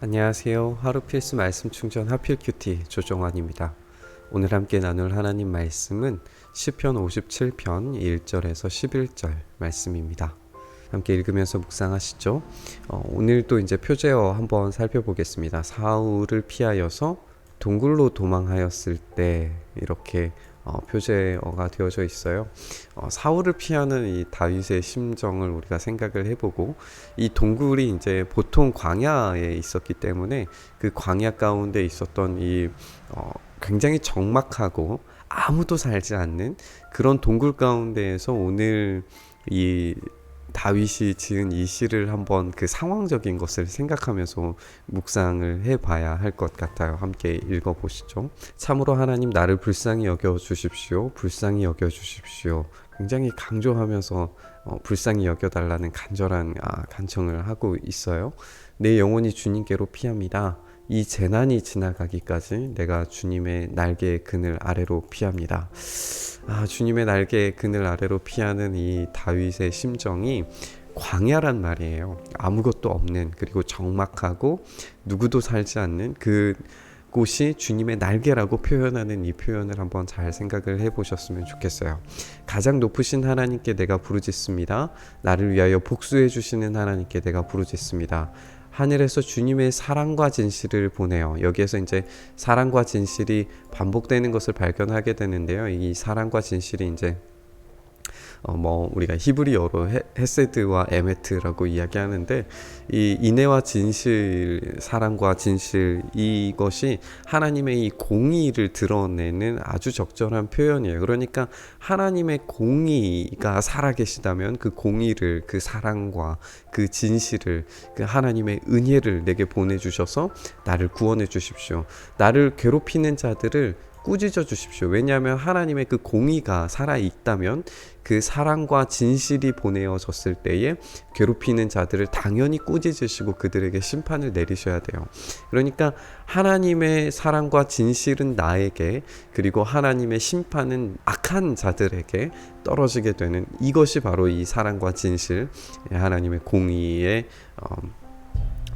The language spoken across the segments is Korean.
안녕하세요. 하루 필수 말씀 충전 하필 큐티 조정환입니다. 오늘 함께 나눌 하나님 말씀은 시편 57편 1절에서 11절 말씀입니다. 함께 읽으면서 묵상하시죠. 오늘도 이제 표제어 한번 살펴보겠습니다. 사울을 피하여서 동굴로 도망하였을 때 이렇게 표제어가 되어져 있어요. 사울을 피하는 이 다윗의 심정을 우리가 생각을 해보고, 이 동굴이 이제 보통 광야에 있었기 때문에 그 광야 가운데 있었던 이 굉장히 적막하고 아무도 살지 않는 그런 동굴 가운데에서 오늘 이 다윗이 지은 이 시를 한번 그 상황적인 것을 생각하면서 묵상을 해봐야 할 것 같아요. 함께 읽어보시죠. 참으로 하나님 나를 불쌍히 여겨주십시오. 불쌍히 여겨주십시오. 굉장히 강조하면서 불쌍히 여겨달라는 간절한 간청을 하고 있어요. 내 영혼이 주님께로 피합니다. 이 재난이 지나가기까지 내가 주님의 날개의 그늘 아래로 피합니다. 주님의 날개의 그늘 아래로 피하는 이 다윗의 심정이 광야란 말이에요. 아무것도 없는, 그리고 적막하고 누구도 살지 않는 그 곳이 주님의 날개라고 표현하는 이 표현을 한번 잘 생각을 해보셨으면 좋겠어요. 가장 높으신 하나님께 내가 부르짖습니다. 나를 위하여 복수해 주시는 하나님께 내가 부르짖습니다. 하늘에서 주님의 사랑과 진실을 보내요. 여기에서 이제 사랑과 진실이 반복되는 것을 발견하게 되는데요. 이 사랑과 진실이 이제 우리가 히브리어로 헤세드와 에메트라고 이야기하는데, 이 인애와 진실, 사랑과 진실, 이것이 하나님의 이 공의를 드러내는 아주 적절한 표현이에요. 그러니까 하나님의 공의가 살아계시다면 그 공의를, 그 사랑과 그 진실을, 그 하나님의 은혜를 내게 보내주셔서 나를 구원해 주십시오. 나를 괴롭히는 자들을 꾸짖어 주십시오. 왜냐하면 하나님의 그 공의가 살아있다면 그 사랑과 진실이 보내어졌을 때에 괴롭히는 자들을 당연히 꾸짖으시고 그들에게 심판을 내리셔야 돼요. 그러니까 하나님의 사랑과 진실은 나에게, 그리고 하나님의 심판은 악한 자들에게 떨어지게 되는, 이것이 바로 이 사랑과 진실, 하나님의 공의의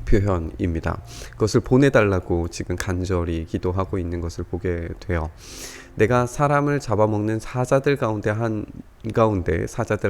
표현입니다. 그것을 보내달라고 지금 간절히 기도하고 있는 것을 보게 돼요. 내가 사람을 잡아먹는 사자들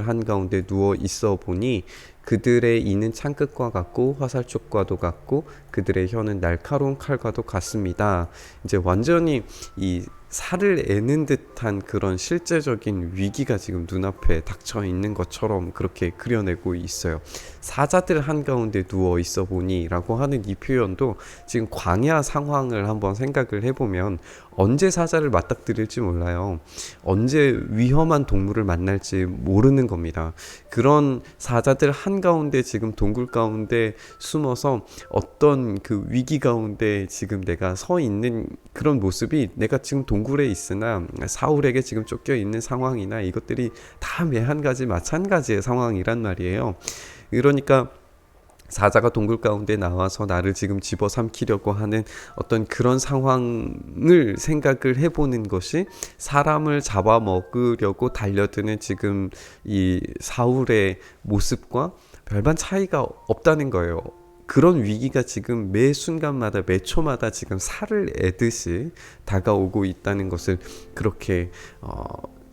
한가운데 누워 있어 보니 그들의 이는 창끝과 같고 화살촉과도 같고 그들의 혀는 날카로운 칼과도 같습니다. 이제 완전히 이 살을 애는 듯한 그런 실제적인 위기가 지금 눈앞에 닥쳐 있는 것처럼 그렇게 그려내고 있어요. 사자들 한가운데 누워 있어 보니 라고 하는 이 표현도 지금 광야 상황을 한번 생각을 해보면 언제 사자를 맞닥뜨릴지 몰라요. 언제 위험한 동물을 만날지 모르는 겁니다. 그런 사자들 한가운데 지금 동굴 가운데 숨어서 어떤 그 위기 가운데 지금 내가 서 있는 그런 모습이, 내가 지금 동굴에 있으나 사울에게 지금 쫓겨 있는 상황이나 이것들이 다 매한가지 마찬가지의 상황이란 말이에요. 그러니까 사자가 동굴 가운데 나와서 나를 지금 집어삼키려고 하는 어떤 그런 상황을 생각을 해보는 것이 사람을 잡아먹으려고 달려드는 지금 이 사울의 모습과 별반 차이가 없다는 거예요. 그런 위기가 지금 매 순간마다, 매 초마다 지금 살을 애듯이 다가오고 있다는 것을 그렇게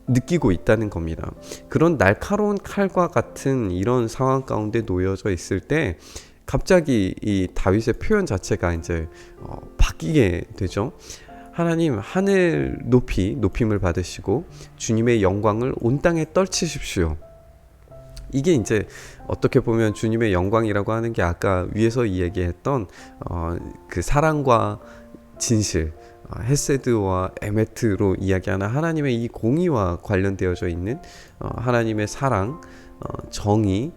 느끼고 있다는 겁니다. 그런 날카로운 칼과 같은 이런 상황 가운데 놓여져 있을 때 갑자기 이 다윗의 표현 자체가 이제 바뀌게 되죠. 하나님, 하늘 높임을 받으시고 주님의 영광을 온 땅에 떨치십시오. 이게 이제 어떻게 보면 주님의 영광이라고 하는 게 아까 위에서 이야기했던 그 사랑과 진실, 헤세드와 에메트로 이야기하는 하나님의 이 공의와 관련되어져 있는 하나님의 사랑, 정의,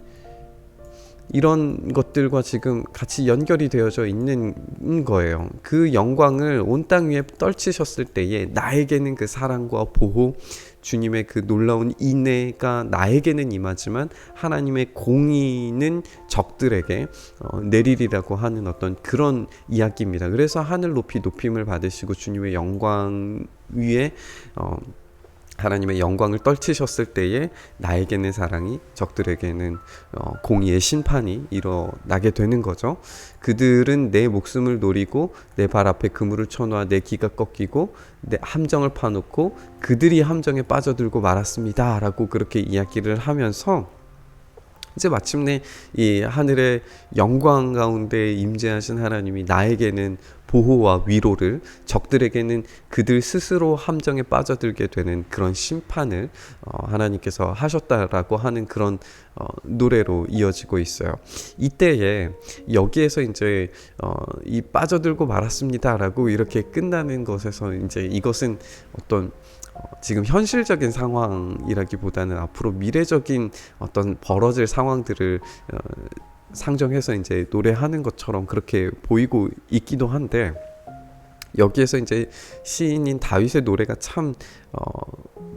이런 것들과 지금 같이 연결이 되어져 있는 거예요. 그 영광을 온 땅 위에 떨치셨을 때에 나에게는 그 사랑과 보호, 주님의 그 놀라운 인애가 나에게는 임하지만 하나님의 공의는 적들에게 내리리라고 하는 어떤 그런 이야기입니다. 그래서 하늘 높임을 받으시고 주님의 영광 위에 하나님의 영광을 떨치셨을 때에 나에게는 사랑이, 적들에게는 공의의 심판이 일어나게 되는 거죠. 그들은 내 목숨을 노리고 내 발 앞에 그물을 쳐놓아 내 기가 꺾이고 내 함정을 파놓고 그들이 함정에 빠져들고 말았습니다 라고 그렇게 이야기를 하면서 이제 마침내 이 하늘의 영광 가운데 임재하신 하나님이 나에게는 보호와 위로를, 적들에게는 그들 스스로 함정에 빠져들게 되는 그런 심판을 하나님께서 하셨다라고 하는 그런 노래로 이어지고 있어요. 이때에 여기에서 이제 이 빠져들고 말았습니다라고 이렇게 끝나는 것에서 이제 이것은 어떤 지금 현실적인 상황이라기보다는 앞으로 미래적인 어떤 벌어질 상황들을 상정해서 이제 노래하는 것처럼 그렇게 보이고 있기도 한데, 여기에서 이제 시인인 다윗의 노래가 참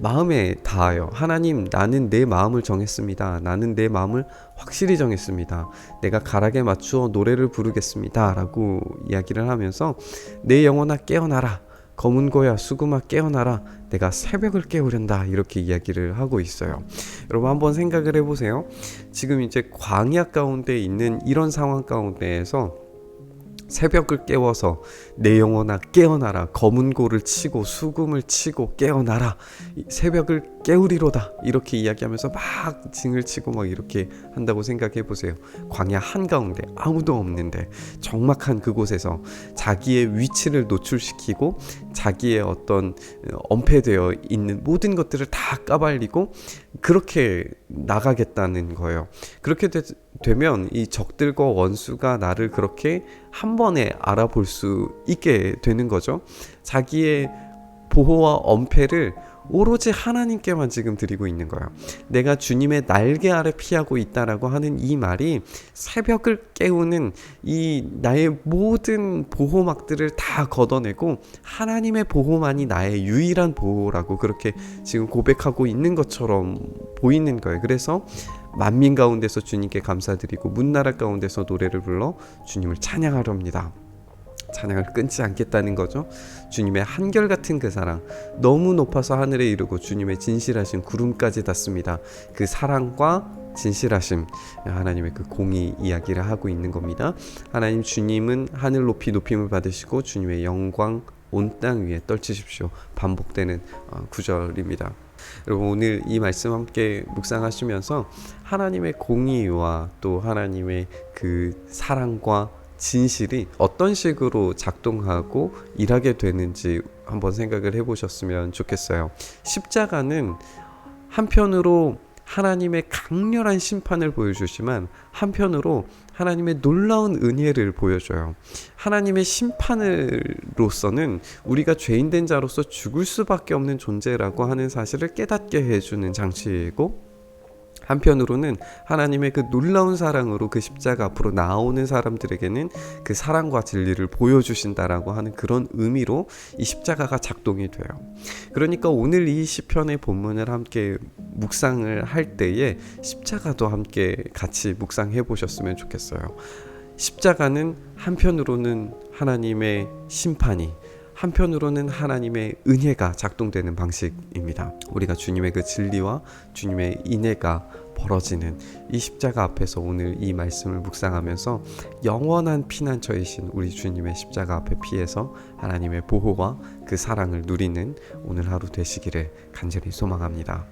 마음에 닿아요. 하나님, 나는 내 마음을 정했습니다. 나는 내 마음을 확실히 정했습니다. 내가 가락에 맞추어 노래를 부르겠습니다 라고 이야기를 하면서 내 영혼아 깨어나라, 검은 고야 수금아 깨어나라, 내가 새벽을 깨우련다, 이렇게 이야기를 하고 있어요. 여러분 한번 생각을 해보세요. 지금 이제 광야 가운데 있는 이런 상황 가운데에서 새벽을 깨워서 내 영혼아 깨어나라, 검은 고를 치고 수금을 치고 깨어나라, 새벽을 깨우리로다, 이렇게 이야기하면서 막 징을 치고 막 이렇게 한다고 생각해 보세요. 광야 한가운데 아무도 없는데 적막한 그곳에서 자기의 위치를 노출시키고 자기의 어떤 엄폐되어 있는 모든 것들을 다 까발리고 그렇게 나가겠다는 거예요. 그렇게 되면 이 적들과 원수가 나를 그렇게 한 번에 알아볼 수 있게 되는 거죠. 자기의 보호와 엄폐를 오로지 하나님께만 지금 드리고 있는 거예요. 내가 주님의 날개 아래 피하고 있다라고 하는 이 말이 새벽을 깨우는 이 나의 모든 보호막들을 다 걷어내고 하나님의 보호만이 나의 유일한 보호라고 그렇게 지금 고백하고 있는 것처럼 보이는 거예요. 그래서 만민 가운데서 주님께 감사드리고 문나라 가운데서 노래를 불러 주님을 찬양하렵니다. 찬양을 끊지 않겠다는 거죠. 주님의 한결같은 그 사랑, 너무 높아서 하늘에 이르고 주님의 진실하신 구름까지 닿습니다. 그 사랑과 진실하심, 하나님의 그 공의 이야기를 하고 있는 겁니다. 하나님, 주님은 하늘 높이 높임을 받으시고 주님의 영광 온 땅 위에 떨치십시오. 반복되는 구절입니다. 여러분 오늘 이 말씀 함께 묵상하시면서 하나님의 공의와 또 하나님의 그 사랑과 진실이 어떤 식으로 작동하고 일하게 되는지 한번 생각을 해보셨으면 좋겠어요. 십자가는 한편으로 하나님의 강렬한 심판을 보여주지만 한편으로 하나님의 놀라운 은혜를 보여줘요. 하나님의 심판으로서는 우리가 죄인된 자로서 죽을 수밖에 없는 존재라고 하는 사실을 깨닫게 해주는 장치이고, 한편으로는 하나님의 그 놀라운 사랑으로 그 십자가 앞으로 나오는 사람들에게는 그 사랑과 진리를 보여주신다라고 하는 그런 의미로 이 십자가가 작동이 돼요. 그러니까 오늘 이 시편의 본문을 함께 묵상을 할 때에 십자가도 함께 같이 묵상해 보셨으면 좋겠어요. 십자가는 한편으로는 하나님의 심판이, 한편으로는 하나님의 은혜가 작동되는 방식입니다. 우리가 주님의 그 진리와 주님의 인애가 벌어지는 이 십자가 앞에서 오늘 이 말씀을 묵상하면서 영원한 피난처이신 우리 주님의 십자가 앞에 피해서 하나님의 보호와 그 사랑을 누리는 오늘 하루 되시기를 간절히 소망합니다.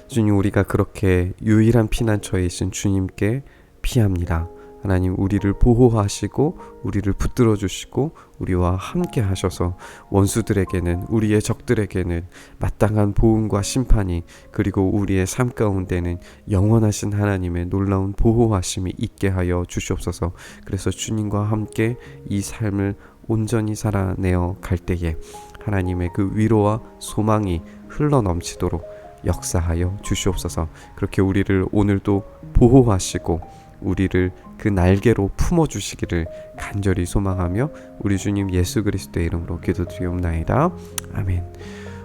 주님, 우리가 그렇게 유일한 피난처이신 주님께 피합니다. 하나님, 우리를 보호하시고 우리를 붙들어 주시고 우리와 함께 하셔서 원수들에게는, 우리의 적들에게는 마땅한 보응과 심판이, 그리고 우리의 삶 가운데는 영원하신 하나님의 놀라운 보호하심이 있게 하여 주시옵소서. 그래서 주님과 함께 이 삶을 온전히 살아내어 갈 때에 하나님의 그 위로와 소망이 흘러넘치도록 역사하여 주시옵소서. 그렇게 우리를 오늘도 보호하시고 우리를 그 날개로 품어주시기를 간절히 소망하며 우리 주님 예수 그리스도의 이름으로 기도드리옵나이다. 아멘.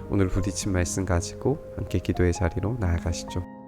오늘 부딪힌 말씀 가지고 함께 기도의 자리로 나아가시죠.